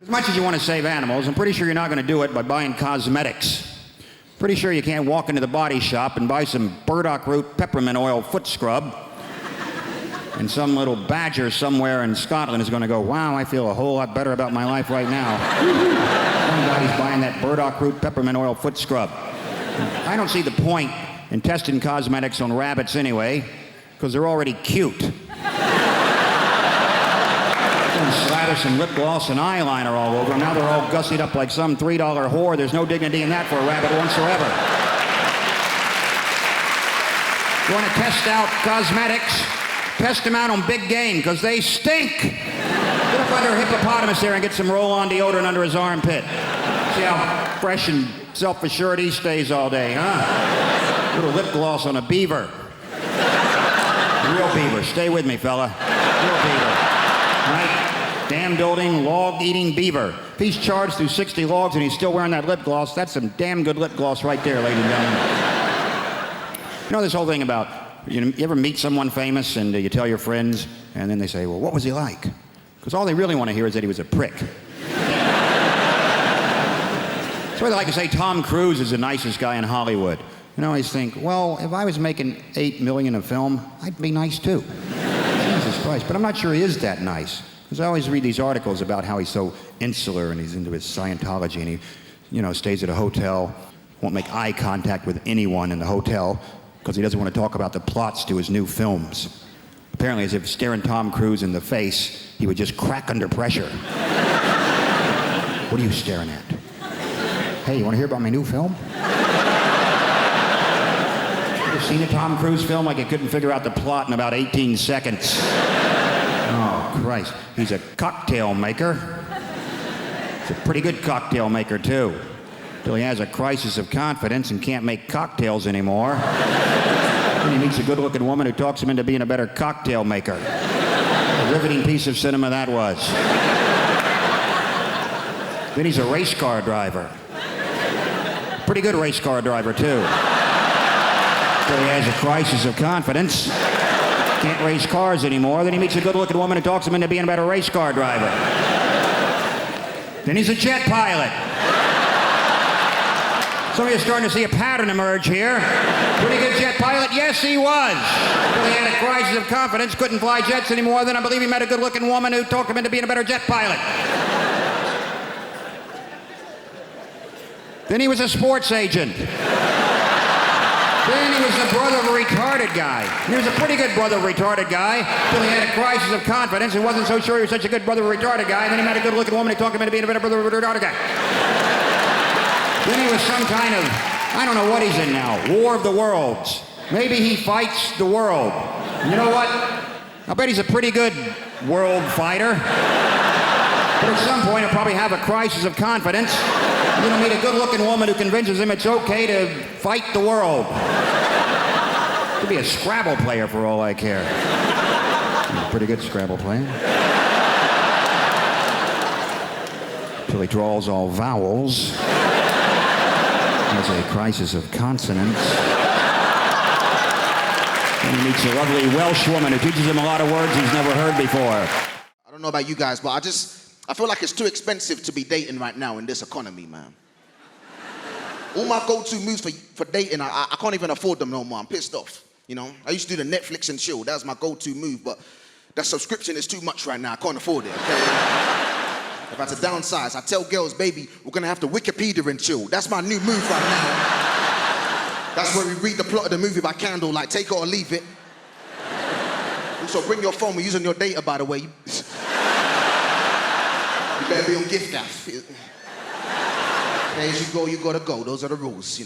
As much as you want to save animals, I'm pretty sure you're not going to do it by buying cosmetics. Pretty sure you can't walk into the body shop and buy some burdock root peppermint oil foot scrub, and some little badger somewhere in Scotland is going to go, wow, I feel a whole lot better about my life right now. Somebody's buying that burdock root peppermint oil foot scrub. I don't see the point in testing cosmetics on rabbits anyway, because they're already cute. Slather some lip gloss and eyeliner all over them. Now they're all gussied up like some $3 whore. There's no dignity in that for a rabbit whatsoever. You want to test out cosmetics? Test them out on big game, because they stink. Get up under a hippopotamus there and get some roll-on deodorant under his armpit. See how fresh and self-assured he stays all day, huh? Little lip gloss on a beaver. Real beaver. Stay with me, fella. Real beaver. Right? Dam-building, log-eating beaver. If he's charged through 60 logs and he's still wearing that lip gloss, that's some damn good lip gloss right there, ladies and gentlemen. You know this whole thing about, you ever meet someone famous and you tell your friends, and then they say, well, what was he like? Because all they really want to hear is that he was a prick. That's why they like to say Tom Cruise is the nicest guy in Hollywood. And I always think, well, if I was making $8 million a film, I'd be nice too. Jesus Christ. But I'm not sure he is that nice. Because I always read these articles about how he's so insular and he's into his Scientology and he, stays at a hotel, won't make eye contact with anyone in the hotel because he doesn't want to talk about the plots to his new films. Apparently, as if staring Tom Cruise in the face, he would just crack under pressure. What are you staring at? Hey, you want to hear about my new film? You ever seen a Tom Cruise film like it couldn't figure out the plot in about 18 seconds? Oh, Christ. He's a cocktail maker. He's a pretty good cocktail maker, too. Till he has a crisis of confidence and can't make cocktails anymore. Then he meets a good-looking woman who talks him into being a better cocktail maker. A riveting piece of cinema that was. Then he's a race car driver. Pretty good race car driver, too. Till he has a crisis of confidence. Can't race cars anymore. Then he meets a good-looking woman who talks him into being a better race car driver. Then he's a jet pilot. Some of you are starting to see a pattern emerge here. Pretty good jet pilot? Yes, he was. Until he had a crisis of confidence, couldn't fly jets anymore. Then I believe he met a good-looking woman who talked him into being a better jet pilot. Then he was a sports agent. Then he was the brother of a retarded guy. He was a pretty good brother of a retarded guy until he had a crisis of confidence and wasn't so sure he was such a good brother of a retarded guy. And then he met a good-looking woman who talked him into being a better brother of a retarded guy. Then he was some kind of, I don't know what he's in now, War of the Worlds. Maybe he fights the world. And you know what? I bet he's a pretty good world fighter. But at some point he'll probably have a crisis of confidence. You'll meet a good-looking woman who convinces him it's okay to fight the world. Could be a Scrabble player for all I care. He's a pretty good Scrabble player. Till he draws all vowels. Has a crisis of consonants. And he meets a lovely Welsh woman who teaches him a lot of words he's never heard before. I don't know about you guys, but I feel like it's too expensive to be dating right now in this economy, man. All my go-to moves for dating, I can't even afford them no more. I'm pissed off, I used to do the Netflix and chill. That was my go-to move, but that subscription is too much right now. I can't afford it, okay? If I had to downsize, I tell girls, baby, we're gonna have to Wikipedia and chill. That's my new move right now. That's where we read the plot of the movie by candlelight. Take it or leave it. Also, bring your phone. We're using your data, by the way. You better be on gift gaff. As you go, you gotta go. Those are the rules,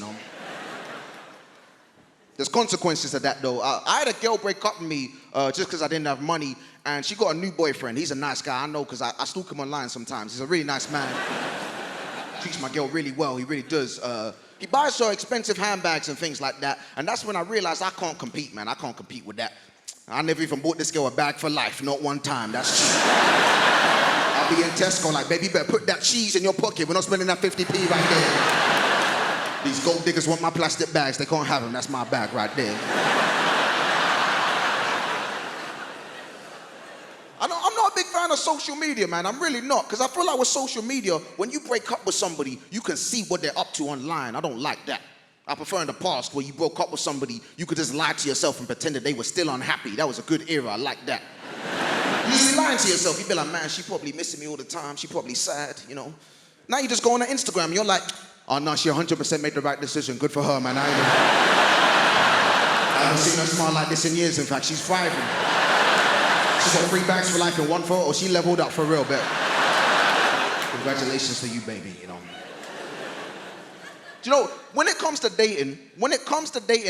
There's consequences to that, though. I had a girl break up with me just because I didn't have money, and she got a new boyfriend. He's a nice guy, I know, because I stalk him online sometimes. He's a really nice man. Treats my girl really well, he really does. He buys her expensive handbags and things like that, and that's when I realized I can't compete, man. I can't compete with that. I never even bought this girl a bag for life, not one time. That's true. I'll be in Tesco like, baby, you better put that cheese in your pocket. We're not spending that 50p right there. These gold diggers want my plastic bags. They can't have them. That's my bag right there. I'm not a big fan of social media, man. I'm really not. Because I feel like with social media, when you break up with somebody, you can see what they're up to online. I don't like that. I prefer in the past where you broke up with somebody, you could just lie to yourself and pretend that they were still unhappy. That was a good era. I like that. You just lying to yourself. You be like, man, she probably missing me all the time. She probably sad, you know. Now you just go on her Instagram and you're like, oh no, she 100% made the right decision. Good for her, man. I haven't seen her smile like this in years. In fact, she's thriving. She's got 3 bags for life in 1 photo. She leveled up for real, bet. Congratulations to you, baby, you know. Do you know, when it comes to dating,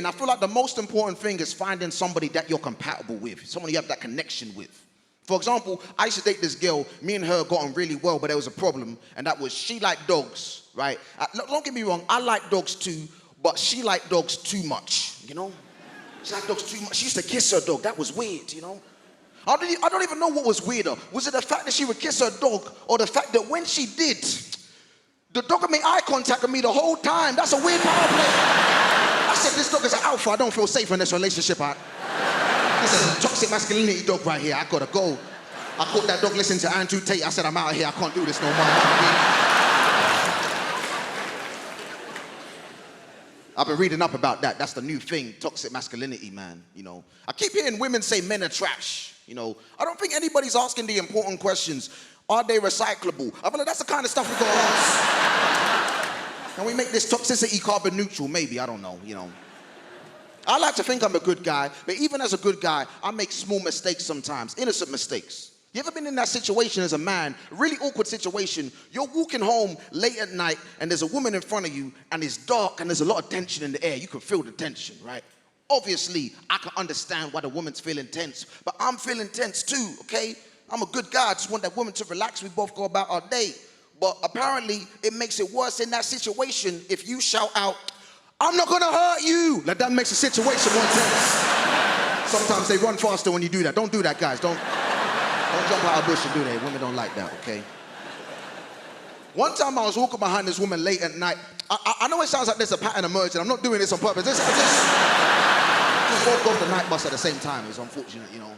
I feel like the most important thing is finding somebody that you're compatible with, someone you have that connection with. For example, I used to date this girl, me and her got on really well, but there was a problem, and that was she liked dogs, right? Don't get me wrong, I like dogs too, but she liked dogs too much, you know? She liked dogs too much. She used to kiss her dog. That was weird, you know? I don't even know what was weirder. Was it the fact that she would kiss her dog, or the fact that when she did, the dog would make eye contact with me the whole time? That's a weird power play. I said, this dog is an alpha. I don't feel safe in this relationship. This is a toxic masculinity dog right here. I gotta go. I caught that dog listening to Andrew Tate. I said, I'm out of here. I can't do this no more. I've been reading up about that. That's the new thing, toxic masculinity, man. You know, I keep hearing women say men are trash. You know, I don't think anybody's asking the important questions. Are they recyclable? I feel like that's the kind of stuff we gotta ask. Can we make this toxicity carbon neutral? Maybe, I don't know, you know. I like to think I'm a good guy, but even as a good guy, I make small mistakes sometimes, innocent mistakes. You ever been in that situation as a man, a really awkward situation, you're walking home late at night and there's a woman in front of you and it's dark and there's a lot of tension in the air. You can feel the tension, right? Obviously, I can understand why the woman's feeling tense, but I'm feeling tense too, okay? I'm a good guy, I just want that woman to relax, we both go about our day. But apparently, it makes it worse in that situation if you shout out, I'm not gonna hurt you. Like that makes the situation more tense. Sometimes they run faster when you do that. Don't do that, guys. Don't jump out of bush and do that. Women don't like that, okay? One time I was walking behind this woman late at night. I know it sounds like there's a pattern emerging. I'm not doing this on purpose. I just walked off the night bus at the same time. It's unfortunate, you know.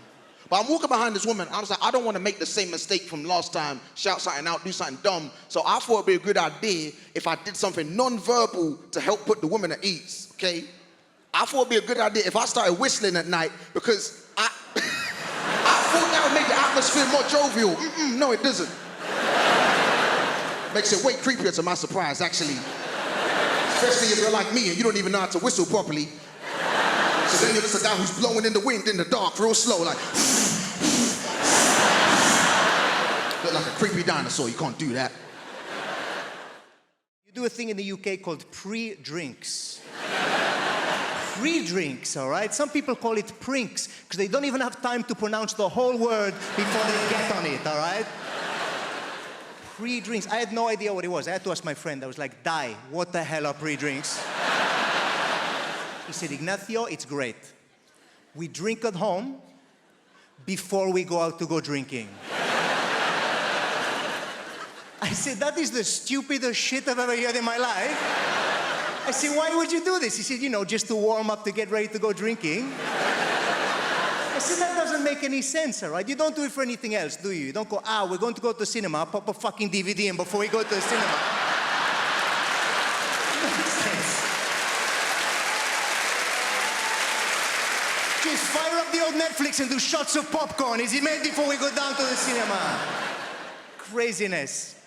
But I'm walking behind this woman. I was like, I don't want to make the same mistake from last time, shout something out, do something dumb. So I thought it'd be a good idea if I did something non-verbal to help put the woman at ease, okay? I thought it'd be a good idea if I started whistling at night because I thought that would make the atmosphere more jovial. No, it doesn't. Makes it way creepier to my surprise, actually. Especially if you're like me and you don't even know how to whistle properly. So then you're just a guy who's blowing in the wind in the dark real slow, like. Look like a creepy dinosaur, you can't do that. You do a thing in the UK called pre-drinks. Pre-drinks, all right? Some people call it prinks, because they don't even have time to pronounce the whole word before they get on it, all right? Pre-drinks, I had no idea what it was. I had to ask my friend. I was like, Di, what the hell are pre-drinks? He said, Ignacio, it's great. We drink at home before we go out to go drinking. I said, that is the stupidest shit I've ever heard in my life. I said, why would you do this? He said, you know, just to warm up to get ready to go drinking. I said, that doesn't make any sense, all right? You don't do it for anything else, do you? You don't go, we're going to go to the cinema, pop a fucking DVD in before we go to the cinema. Just fire up the old Netflix and do shots of popcorn. Is it made before we go down to the cinema? Craziness.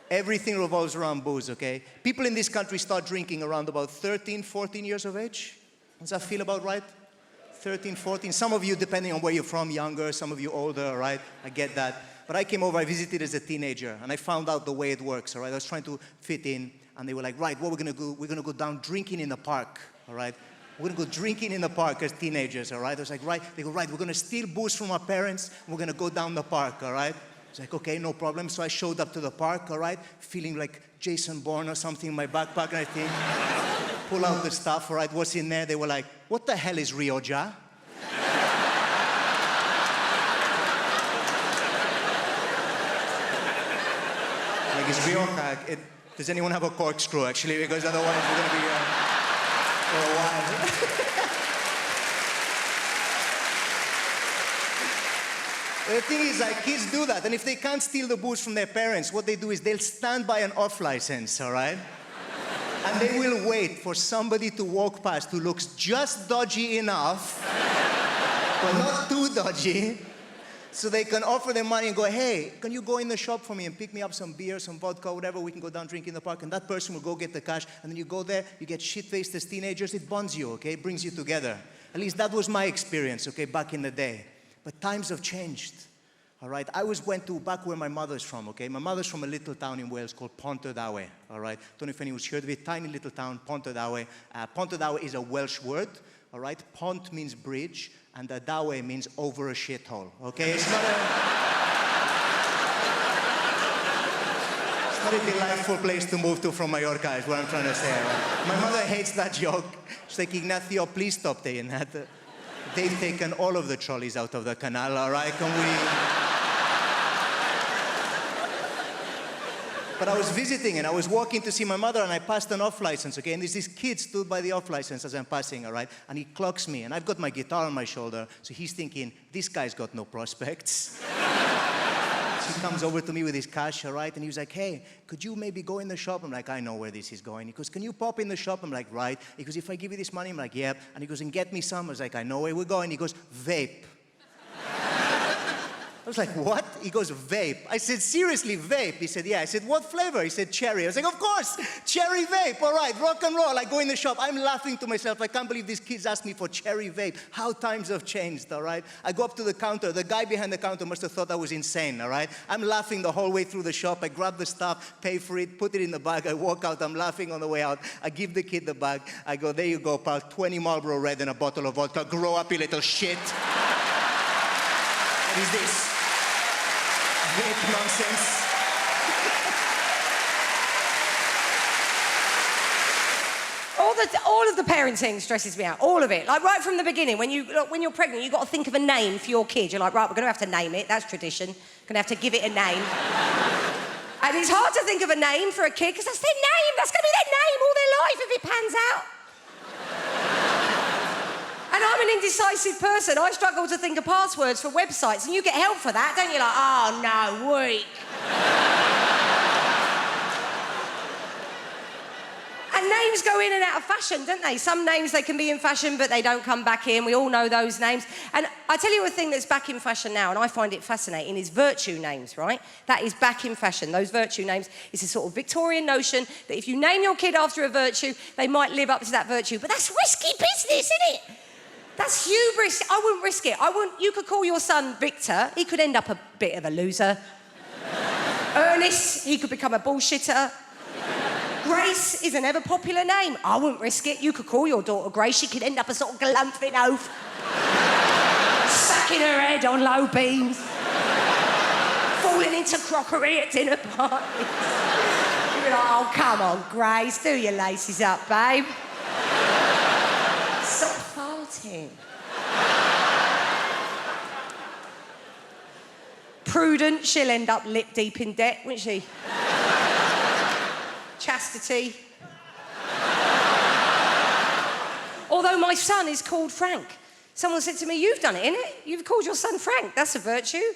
Everything revolves around booze, okay? People in this country start drinking around about 13, 14 years of age. Does that feel about right? 13, 14. Some of you, depending on where you're from, younger, some of you older, all right? I get that. But I came over, I visited as a teenager, and I found out the way it works, all right? I was trying to fit in, and they were like, right, what we're gonna do, we're gonna go down drinking in the park, all right? We're gonna go drinking in the park as teenagers, all right? I was like, right, they go, right, we're gonna steal booze from our parents, and we're gonna go down the park, all right? I was like, okay, no problem. So I showed up to the park, all right? Feeling like Jason Bourne or something in my backpack, I think. Pull out the stuff, all right? What's in there? They were like, what the hell is Rioja? Like, it's Rioja. Does anyone have a corkscrew, actually? Because otherwise we're gonna be here for a while. The thing is, like, kids do that, and if they can't steal the booze from their parents, what they do is they'll stand by an off license, all right? And they will wait for somebody to walk past who looks just dodgy enough, but not too dodgy, so they can offer them money and go, hey, can you go in the shop for me and pick me up some beer, some vodka, whatever, we can go down drink in the park, and that person will go get the cash, and then you go there, you get shit-faced as teenagers, it bonds you, okay? It brings you together. At least that was my experience, okay, back in the day. But times have changed, all right? I went to back where my mother's from, okay? My mother's from a little town in Wales called Pontardawe, all right? Don't know if anyone's heard of it, tiny little town, Pontardawe. Pontardawe is a Welsh word, all right? Pont means bridge, and Dawe means over a shithole, okay? It's not a delightful place to move to from Mallorca, is what I'm trying to say. Right? My mother hates that joke. She's like, Ignacio, please stop saying that. They've taken all of the trolleys out of the canal, all right? Can we... But I was visiting and I was walking to see my mother and I passed an off license, okay? And there's this kid stood by the off license as I'm passing, all right? And he clocks me and I've got my guitar on my shoulder, so he's thinking, this guy's got no prospects. So he comes over to me with his cash, all right? And he was like, hey, could you maybe go in the shop? I'm like, I know where this is going. He goes, can you pop in the shop? I'm like, right. He goes, if I give you this money? I'm like, yep. And he goes, and get me some. I was like, I know where we're going. He goes, vape. I was like, what? He goes, vape. I said, seriously, vape? He said, yeah. I said, what flavor? He said, cherry. I was like, of course, cherry vape. All right, rock and roll. I go in the shop. I'm laughing to myself. I can't believe these kids asked me for cherry vape. How times have changed, all right? I go up to the counter. The guy behind the counter must have thought I was insane, all right? I'm laughing the whole way through the shop. I grab the stuff, pay for it, put it in the bag. I walk out. I'm laughing on the way out. I give the kid the bag. I go, there you go, pal. 20 Marlboro Red and a bottle of vodka. Grow up, you little shit. What is this? Vape nonsense. All of the parenting stresses me out. All of it. Like right from the beginning, when you're pregnant, you've got to think of a name for your kid. You're like, right, we're going to have to name it. That's tradition. Going to have to give it a name. And it's hard to think of a name for a kid because that's their name. That's going to be their name all their life if it pans out. And I'm an indecisive person. I struggle to think of passwords for websites, and you get help for that, don't you? Like, oh, no, weak. And names go in and out of fashion, don't they? Some names, they can be in fashion, but they don't come back in. We all know those names. And I tell you a thing that's back in fashion now, and I find it fascinating, is virtue names, right? That is back in fashion, those virtue names. It's a sort of Victorian notion that if you name your kid after a virtue, they might live up to that virtue. But that's risky business, isn't it? That's hubris. I wouldn't risk it. You could call your son Victor. He could end up a bit of a loser. Ernest, he could become a bullshitter. Grace is an ever popular name. I wouldn't risk it. You could call your daughter Grace. She could end up a sort of galumphing oaf. Sacking her head on low beams. Falling into crockery at dinner parties. You'd be like, oh, come on, Grace. Do your laces up, babe. Stop farting. Prudent, she'll end up lip deep in debt, won't she? Chastity. Although my son is called Frank. Someone said to me, you've done it, innit? You've called your son Frank. That's a virtue.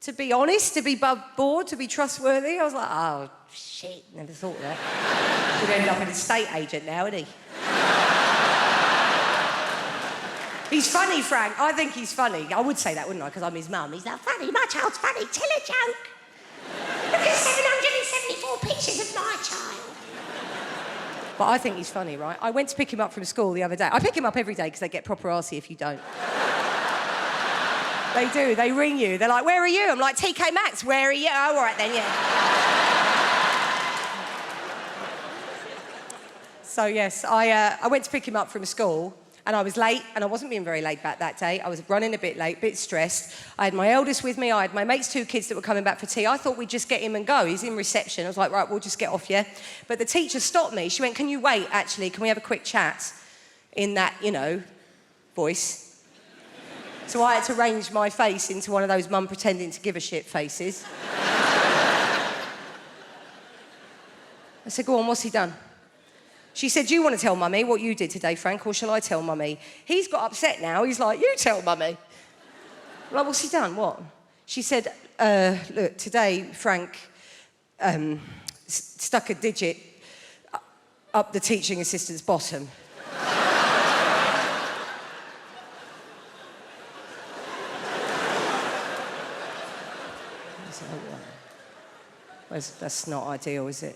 To be honest, to be above board, to be trustworthy. I was like, oh, shit, never thought of that. He'd end up an estate agent now, isn't he? He's funny, Frank. I think he's funny. I would say that, wouldn't I? Because I'm his mum. He's not funny. My child's funny. Tell a joke. Look at 774 pictures of my child. But I think he's funny, right? I went to pick him up from school the other day. I pick him up every day because they get proper arsey if you don't. They do. They ring you. They're like, where are you? I'm like, TK Maxx. Where are you? Oh, all right then, yeah. So, yes, I went to pick him up from school. And I was late, and I wasn't being very laid back that day. I was running a bit late, a bit stressed. I had my eldest with me. I had my mate's 2 kids that were coming back for tea. I thought we'd just get him and go. He's in reception. I was like, right, we'll just get off, yeah? But the teacher stopped me. She went, can you wait, actually? Can we have a quick chat? In that, voice. So I had to arrange my face into one of those mum pretending to give a shit faces. I said, go on, what's he done? She said, do you want to tell Mummy what you did today, Frank, or shall I tell Mummy? He's got upset now. He's like, you tell Mummy. I'm like, what's he done? What? She said, look, today Frank stuck a digit up the teaching assistant's bottom. That's not ideal, is it?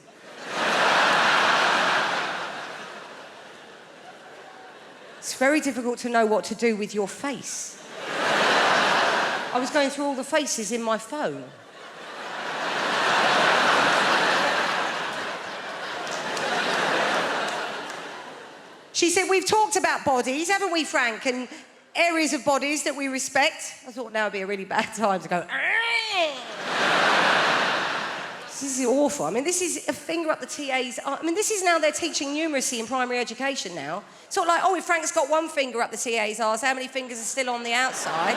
It's very difficult to know what to do with your face. I was going through all the faces in my phone. She said, we've talked about bodies, haven't we, Frank? And areas of bodies that we respect. I thought now would be a really bad time to go, This is awful. I mean, this is a finger up the TA's... I mean, this is now they're teaching numeracy in primary education now. It's not like, oh, if Frank's got one finger up the TA's arse, how many fingers are still on the outside?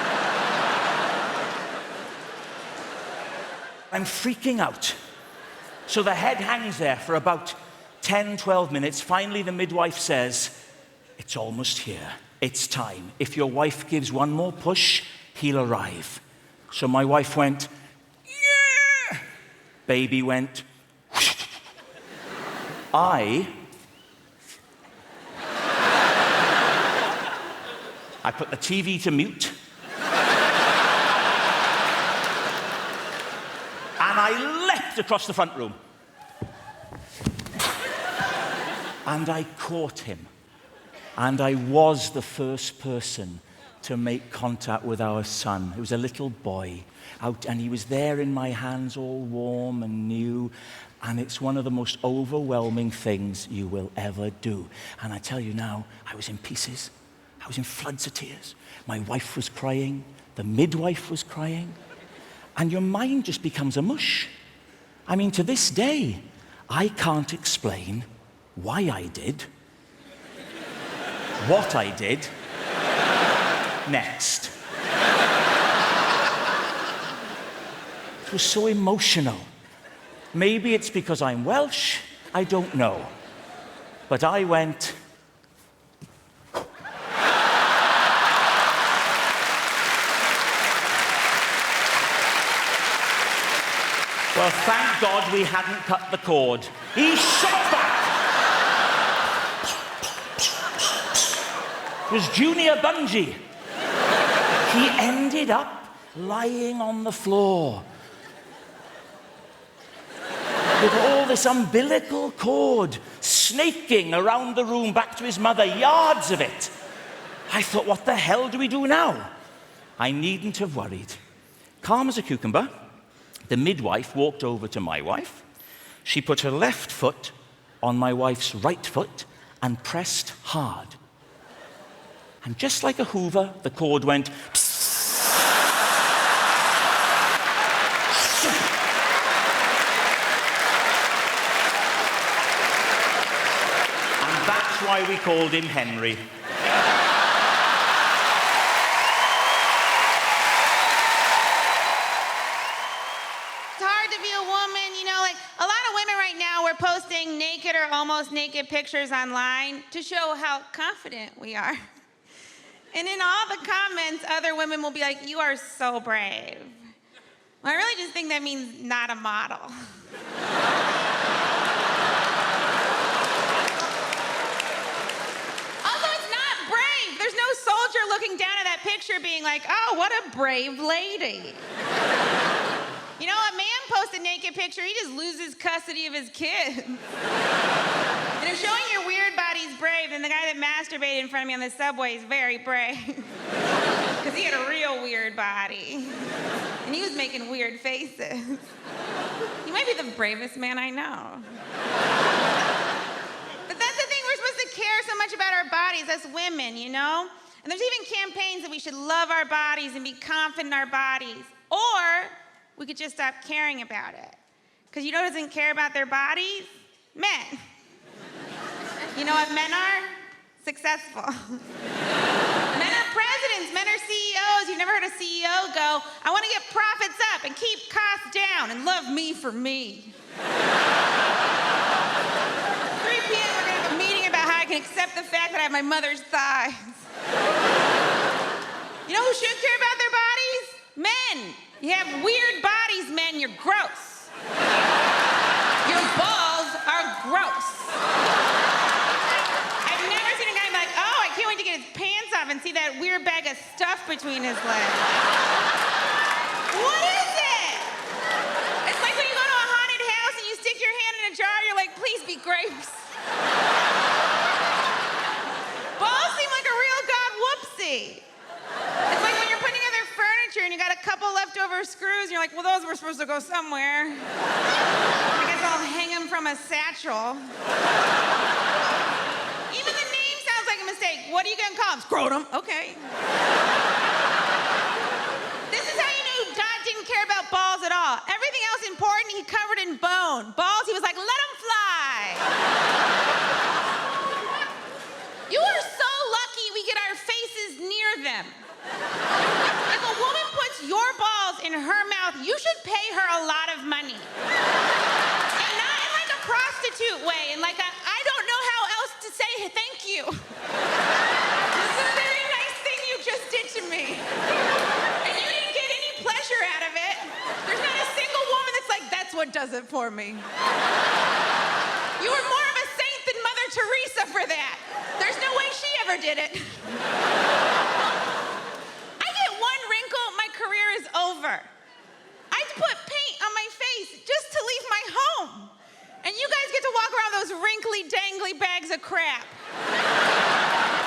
I'm freaking out. So the head hangs there for about 10, 12 minutes. Finally, the midwife says, it's almost here. It's time. If your wife gives one more push, he'll arrive. So my wife went, yeah! Baby went, I put the TV to mute. And I leapt across the front room. And I caught him. And I was the first person to make contact with our son. He was a little boy out, and he was there in my hands, all warm and new. And it's one of the most overwhelming things you will ever do. And I tell you now, I was in pieces. I was in floods of tears. My wife was crying. The midwife was crying. And your mind just becomes a mush. I mean, to this day, I can't explain why I did, what I did, next. It was so emotional. Maybe it's because I'm Welsh, I don't know. But I went... Well, thank God we hadn't cut the cord. He shot back. It was Junior Bungee. He ended up lying on the floor with all this umbilical cord snaking around the room back to his mother, yards of it. I thought, what the hell do we do now? I needn't have worried. Calm as a cucumber, the midwife walked over to my wife. She put her left foot on my wife's right foot and pressed hard. And just like a Hoover, the cord went... And that's why we called him Henry. Posting naked or almost naked pictures online to show how confident we are. And in all the comments, other women will be like, you are so brave. Well, I really just think that means not a model. Also, it's not brave. There's no soldier looking down at that picture being like, oh, what a brave lady. You know, a man posts a naked picture, he just loses custody of his kids. And if showing your weird body's brave, then the guy that masturbated in front of me on the subway is very brave. Because he had a real weird body. And he was making weird faces. He might be the bravest man I know. But that's the thing, we're supposed to care so much about our bodies as women, you know? And there's even campaigns that we should love our bodies and be confident in our bodies. Or we could just stop caring about it. Because you know who doesn't care about their bodies? Men. You know what men are? Successful. Men are presidents, men are CEOs. You've never heard a CEO go, I want to get profits up and keep costs down and love me for me. 3 p.m. we're gonna have a meeting about how I can accept the fact that I have my mother's thighs. You know who should care about their bodies? Men. You have weird bodies, men. You're gross. Your balls are gross. I've never seen a guy be like, oh, I can't wait to get his pants off and see that weird bag of stuff between his legs. What is it? It's like when you go to a haunted house and you stick your hand in a jar, you're like, please be grapes. Balls seem like a real god whoopsie. It's like when you're putting together furniture and you got a couple leftover screws and you're like, well, those were supposed to go somewhere. I guess I'll hang them from a satchel. Even the name sounds like a mistake. What are you gonna call him? Scrotum. Okay. This is how you knew God didn't care about balls at all. Everything else important, he covered in bone. Balls, he was like, let them fly. You are so lucky we get our faces near them. If a woman puts your balls in her mouth, you should pay her a lot of money. And not in like a prostitute way, and like a, I don't know how else to say thank you. This is a very nice thing you just did to me. And you didn't get any pleasure out of it. There's not a single woman that's like, that's what does it for me. You were more of a saint than Mother Teresa for that. There's no way she ever did it. Career is over. I have to put paint on my face just to leave my home. And you guys get to walk around those wrinkly, dangly bags of crap.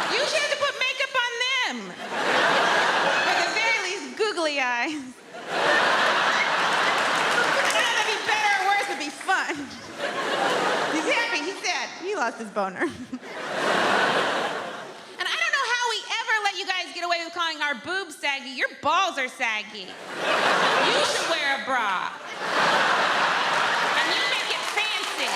You should have to put makeup on them. Or at the very least, googly eyes. I don't know if that'd be better or worse, it'd be fun. He's happy, he's sad. He lost his boner. You guys get away with calling our boobs saggy. Your balls are saggy. You should wear a bra. And you make it fancy.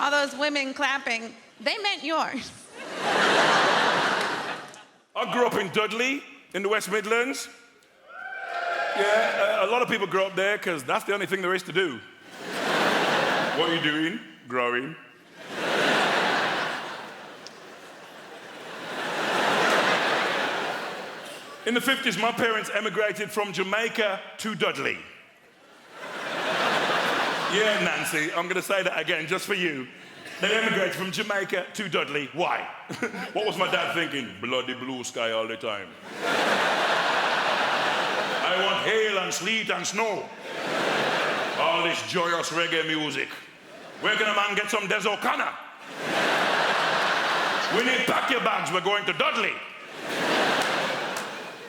All those women clapping, they meant yours. I grew up in Dudley, in the West Midlands. Yeah, a lot of people grow up there because that's the only thing there is to do. What are you doing? Growing. In the 50s, my parents emigrated from Jamaica to Dudley. Yeah, Nancy, I'm gonna say that again just for you. They emigrated from Jamaica to Dudley. Why? What was my dad thinking? Bloody blue sky all the time. I want hail and sleet and snow. All this joyous reggae music. Where can a man get some Des O'Connor? We need pack your bags, we're going to Dudley.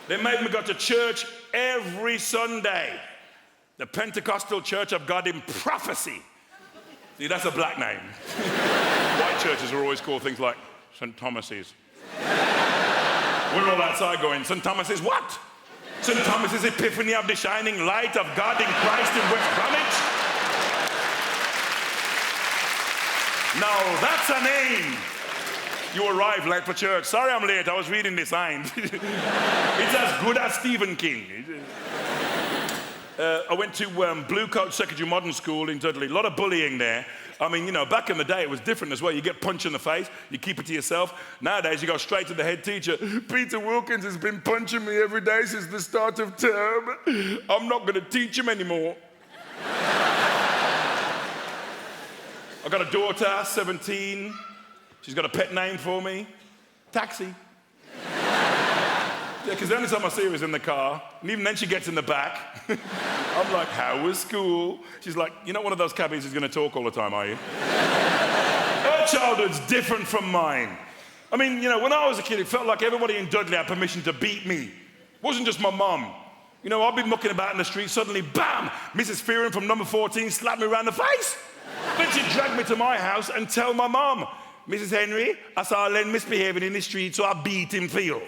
They made me go to church every Sunday. The Pentecostal Church of God in Prophecy. See, that's a black name. White churches are always called things like St. Thomas's. We're all outside going, St. Thomas's what? St. Thomas's Epiphany of the Shining Light of God in Christ in West Bromwich? Now, that's a name. You arrived late for church. Sorry I'm late, I was reading the sign. It's as good as Stephen King. I went to Blue Coat Secondary Modern School in Dudley. A lot of bullying there. I mean, you know, back in the day, it was different as well. You get punched in the face, you keep it to yourself. Nowadays, you go straight to the head teacher. Peter Wilkins has been punching me every day since the start of term. I'm not going to teach him anymore. I've got a daughter, 17. She's got a pet name for me. Taxi. Yeah, because the only time I see her is in the car, and even then she gets in the back. I'm like, how was school? She's like, you're not one of those cabbies who's going to talk all the time, are you? Her childhood's different from mine. I mean, you know, when I was a kid, it felt like everybody in Dudley had permission to beat me. It wasn't just my mum. You know, I'd be mucking about in the street, suddenly, bam, Mrs. Fearon from number 14 slapped me around the face. Then she'd drag me to my house and tell my mum, Mrs. Henry, I saw Len misbehaving in the street, so I beat him for you.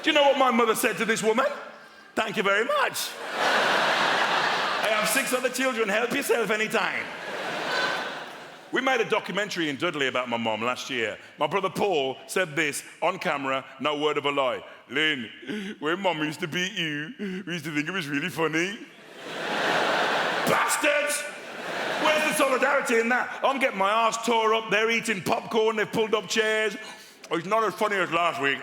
Do you know what my mother said to this woman? Thank you very much. I have 6 other children, help yourself anytime. We made a documentary in Dudley about my mom last year. My brother Paul said this on camera, no word of a lie. Len, when mum used to beat you, we used to think it was really funny. Bastards! Where's the the solidarity in that. I'm getting my arse tore up, they're eating popcorn, they've pulled up chairs. Oh, it's not as funny as last week.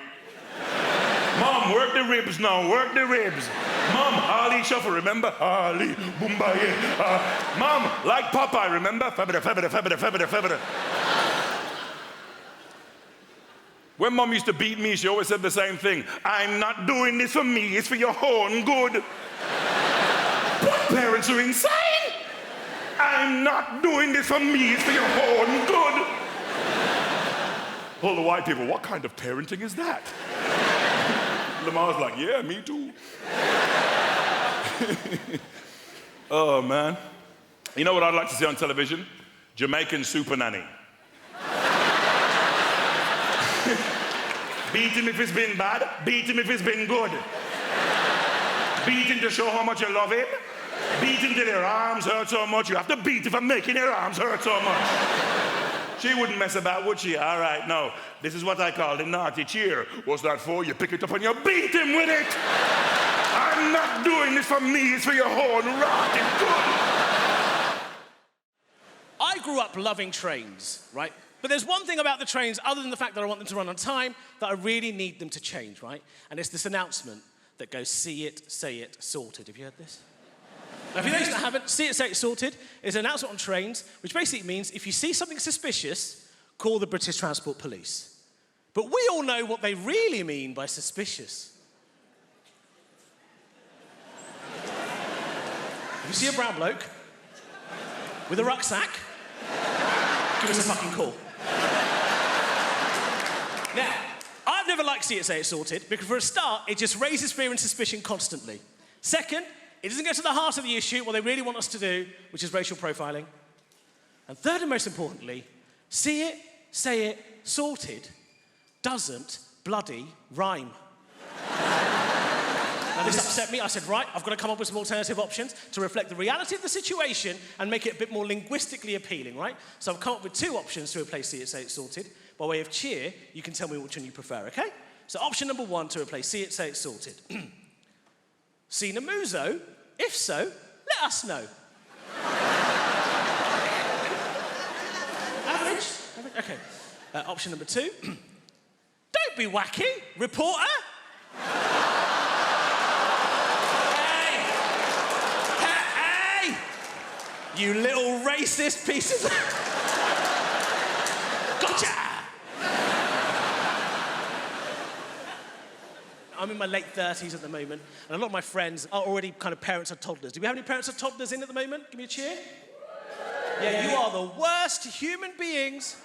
Mom, work the ribs now, work the ribs. Mom, Ali Shuffle, remember? Ali, Boombaye. Mom, like Popeye, remember? Febida, febida, febida, febida, febida. When Mom used to beat me, she always said the same thing. I'm not doing this for me, it's for your own good. What parents are insane? I'm not doing this for me, it's for your own good. All the white people, what kind of parenting is that? Lamar's like, yeah, me too. Oh, man. You know what I'd like to see on television? Jamaican Super Nanny. Beat him if it's been bad, beat him if it's been good. Beat him to show how much you love him. Beat him till your arms hurt so much. You have to beat him for making your arms hurt so much. She wouldn't mess about, would she? All right, no. This is what I call the naughty cheer. What's that for? You pick it up and you beat him with it. I'm not doing this for me, it's for your own rotten good. I grew up loving trains, right? But there's one thing about the trains, other than the fact that I want them to run on time, that I really need them to change, right? And it's this announcement that goes, see it, say it, sorted. Have you heard this? Now, for those that haven't, see it, say it, sorted is an announcement on trains, which basically means if you see something suspicious, call the British Transport Police. But we all know what they really mean by suspicious. If you see a brown bloke with a rucksack, give us a fucking call. Now, I've never liked See It, Say It, Sorted, because for a start, it just raises fear and suspicion constantly. Second, it doesn't get to the heart of the issue, what they really want us to do, which is racial profiling. And third and most importantly, See It, Say It, Sorted doesn't bloody rhyme. Now, this upset me. I said, right, I've got to come up with some alternative options to reflect the reality of the situation and make it a bit more linguistically appealing, right? So I've come up with two options to replace See It, Say It, Sorted. By way of cheer, you can tell me which one you prefer, okay? So option number one to replace See It, Say It, Sorted. Seen a muso? If so, let us know. Average? Okay. Option number two. Don't be wacky, reporter. Hey! You little racist pieces of... Gotcha! I'm in my late 30s at the moment, and a lot of my friends are already kind of parents of toddlers. Do we have any parents of toddlers in at the moment? Give me a cheer. Yeah, you are the worst human beings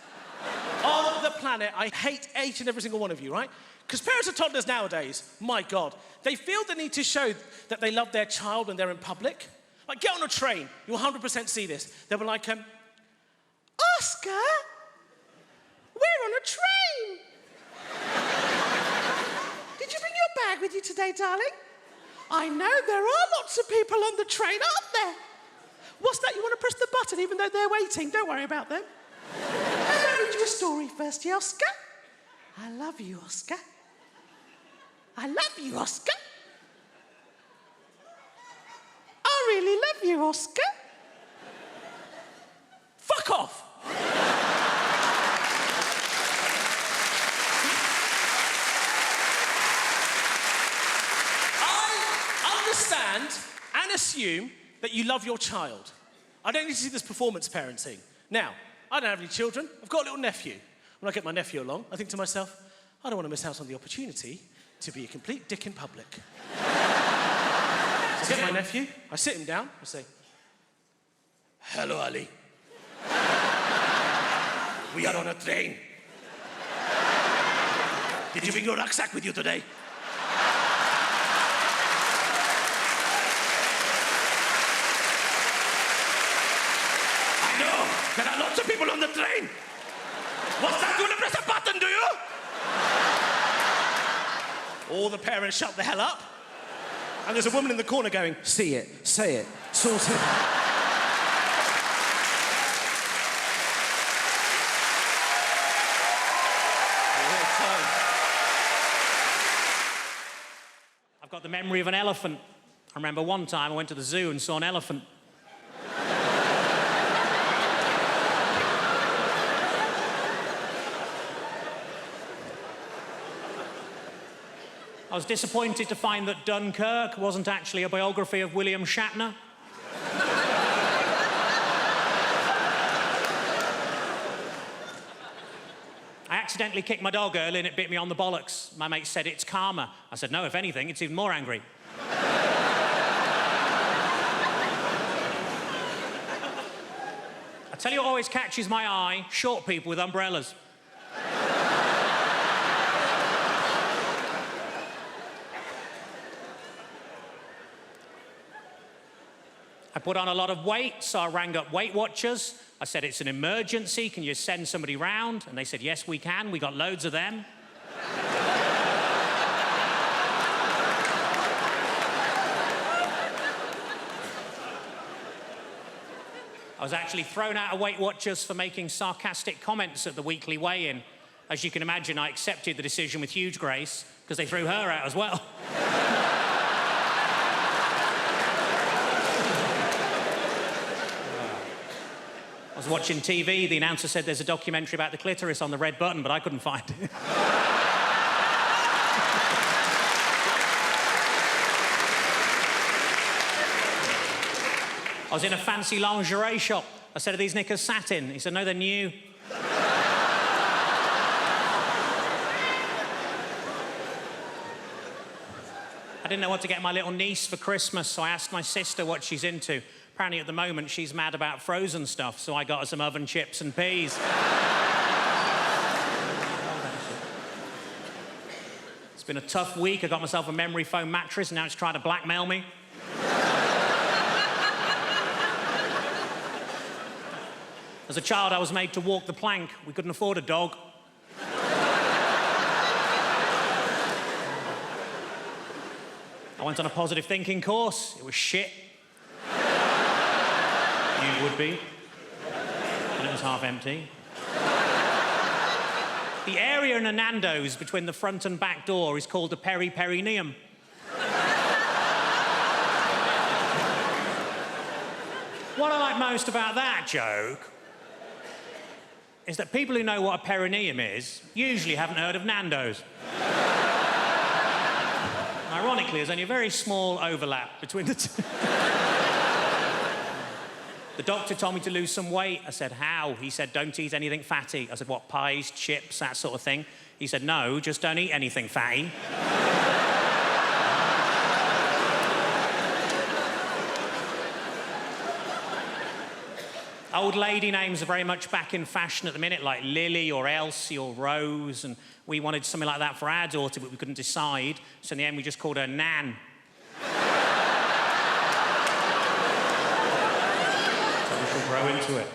on the planet. I hate each and every single one of you, right? Because parents of toddlers nowadays, my God, they feel the need to show that they love their child when they're in public. Like, get on a train, you'll 100% see this. They'll be like, Oscar, we're on a train. Did you bring your bag with you today, darling? I know there are lots of people on the train, aren't there? What's that? You want to press the button even though they're waiting? Don't worry about them. I'll read you a story first, yeah, Oscar? I love you, Oscar. I love you, Oscar. I really love you, Oscar. Fuck off. Understand and assume that you love your child. I don't need to see this performance parenting. Now, I don't have any children. I've got a little nephew. When I get my nephew along, I think to myself, I don't want to miss out on the opportunity to be a complete dick in public. So I get my nephew, I sit him down, I say, hello, Ali. We are on a train. Did you bring your rucksack with you today? There are lots of people on the train. What's that? You want to press a button, do you? All the parents shut the hell up. And there's a woman in the corner going, see it, say it, sort it. I've got the memory of an elephant. I remember one time I went to the zoo and saw an elephant. I was disappointed to find that Dunkirk wasn't actually a biography of William Shatner. I accidentally kicked my dog early and it bit me on the bollocks. My mate said it's karma. I said, no, if anything, it's even more angry. I tell you what always catches my eye, short people with umbrellas. I put on a lot of weight, so I rang up Weight Watchers. I said, it's an emergency, can you send somebody round? And they said, yes, we can, we got loads of them. I was actually thrown out of Weight Watchers for making sarcastic comments at the weekly weigh-in. As you can imagine, I accepted the decision with huge grace, because they threw her out as well. I was watching TV, the announcer said there's a documentary about the clitoris on the red button, but I couldn't find it. I was in a fancy lingerie shop. I said, are these knickers satin? He said, no, they're new. I didn't know what to get my little niece for Christmas, so I asked my sister what she's into. Apparently at the moment she's mad about frozen stuff, so I got her some oven chips and peas. It's been a tough week. I got myself a memory foam mattress and now it's trying to blackmail me. As a child, I was made to walk the plank. We couldn't afford a dog. I went on a positive thinking course. It was shit. You would be. And it was half empty. The area in a Nando's between the front and back door is called the peri-perineum. What I like most about that joke is that people who know what a perineum is usually haven't heard of Nando's. Ironically, there's only a very small overlap between the two. The doctor told me to lose some weight. I said, how? He said, don't eat anything fatty. I said, what, pies, chips, that sort of thing? He said, no, just don't eat anything fatty. Old lady names are very much back in fashion at the minute, like Lily or Elsie or Rose, and we wanted something like that for our daughter, but we couldn't decide, so in the end we just called her Nan. So we shall grow into it.